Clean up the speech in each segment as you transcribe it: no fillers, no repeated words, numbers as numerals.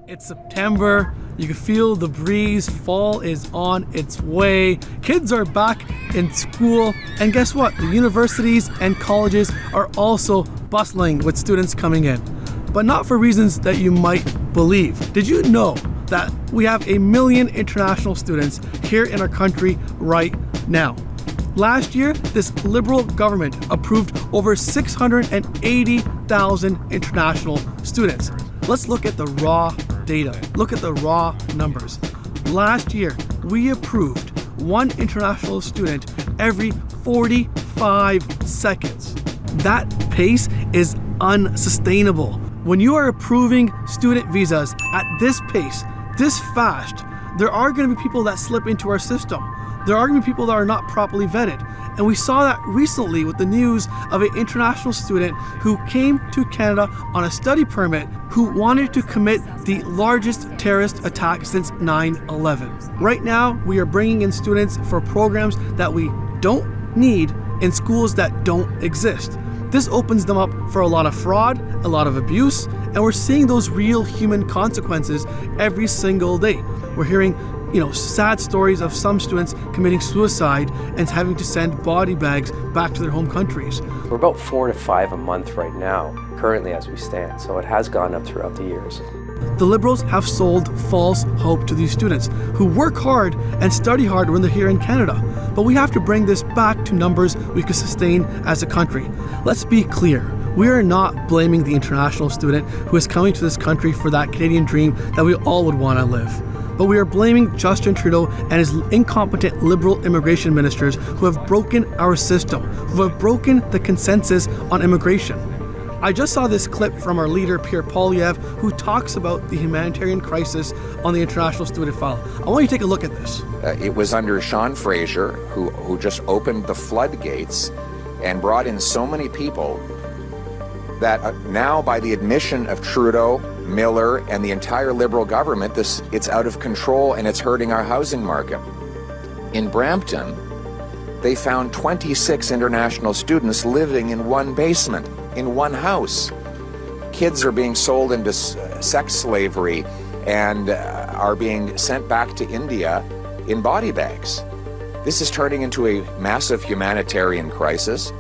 It's September, you can feel the breeze, fall is on its way, kids are back in school, and guess what? The universities and colleges are also bustling with students coming in, but not for reasons that you might believe. Did you know that we have 1 million international students here in our country right now? Last year, this Liberal government approved over 680,000 international students. Let's look at the raw data. Look at the raw numbers. Last year, we approved one international student every 45 seconds. That pace is unsustainable. When you are approving student visas at this pace, this fast, there are going to be people that slip into our system. There are going to be people that are not properly vetted. And we saw that recently with the news of an international student who came to Canada on a study permit who wanted to commit the largest terrorist attack since 9/11. Right now, we are bringing in students for programs that we don't need in schools that don't exist. This opens them up for a lot of fraud, a lot of abuse, and we're seeing those real human consequences every single day. We're hearing sad stories of some students committing suicide and having to send body bags back to their home countries. We're about 4 to 5 a month right now, currently as we stand, so it has gone up throughout the years. The Liberals have sold false hope to these students who work hard and study hard when they're here in Canada. But we have to bring this back to numbers we could sustain as a country. Let's be clear. We are not blaming the international student who is coming to this country for that Canadian dream that we all would want to live. But we are blaming Justin Trudeau and his incompetent Liberal immigration ministers who have broken our system, who have broken the consensus on immigration. I just saw this clip from our leader, Pierre Poilievre, who talks about the humanitarian crisis on the international student file. I want you to take a look at this. It was under Sean Fraser who just opened the floodgates and brought in so many people that now, by the admission of Trudeau, Miller, and the entire Liberal government, it's out of control and it's hurting our housing market. In Brampton, they found 26 international students living in one basement, in one house. Kids are being sold into sex slavery and are being sent back to India in body bags. This is turning into a massive humanitarian crisis,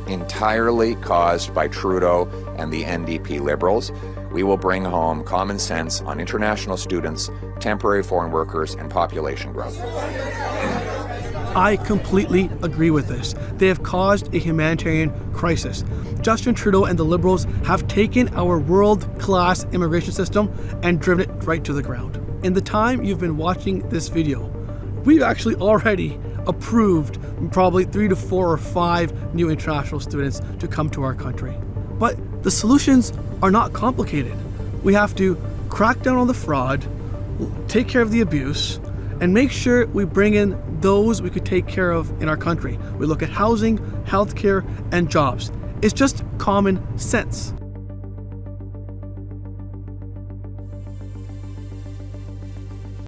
entirely caused by Trudeau and the NDP Liberals. We will bring home common sense on international students, temporary foreign workers, and population growth. I completely agree with this. They have caused a humanitarian crisis. Justin Trudeau and the Liberals have taken our world-class immigration system and driven it right to the ground. In the time you've been watching this video, we've actually already approved probably 3 to 4 or 5 new international students to come to our country. But the solutions are not complicated. We have to crack down on the fraud, take care of the abuse, and make sure we bring in those we could take care of in our country. We look at housing, healthcare, and jobs. It's just common sense.